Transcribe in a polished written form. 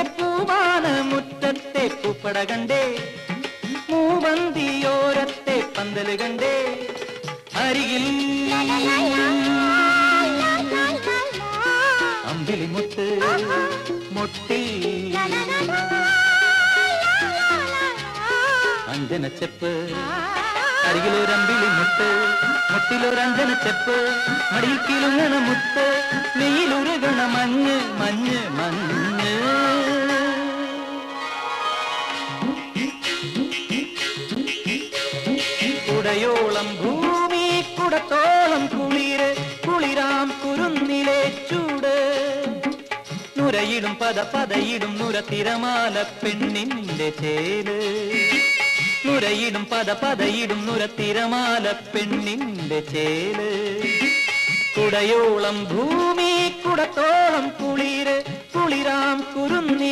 എന്റെ പൂവാന മുറ്റത്തെ പൂപ്പട കണ്ടേ, മൂവന്തിയോരത്തെ പന്തല് കണ്ടേ, അരികിൽ അമ്പിളി മുത്ത് മുട്ടിൽ അഞ്ജനച്ചെപ്പ്, അരികിലൊരമ്പിളി മുത്ത് മുട്ടിലൊരഞ്ജനച്ചെപ്പ്, മടിയിൽ കിലുങ്ങണ മുത്ത്, നെയ്യിലുരുകണ മഞ്ഞ് മഞ്ഞ് മഞ്ഞ്. കുടയോളം ഭൂമി കുടത്തോളം കുളിര്, കുളിരാം കുരുന്നിലെ ചൂട്, നുരയിടും പതയിടും നുര തിരമാല പെണ്ണിന്റെ ചേല്, നുരയിടും പതയിടും നുര തിരമാല പെണ്ണിന്റെ ചേല്. കുടയോളം ഭൂമി കുടത്തോളം കുളിര്, കുളിരാം കുരുന്നി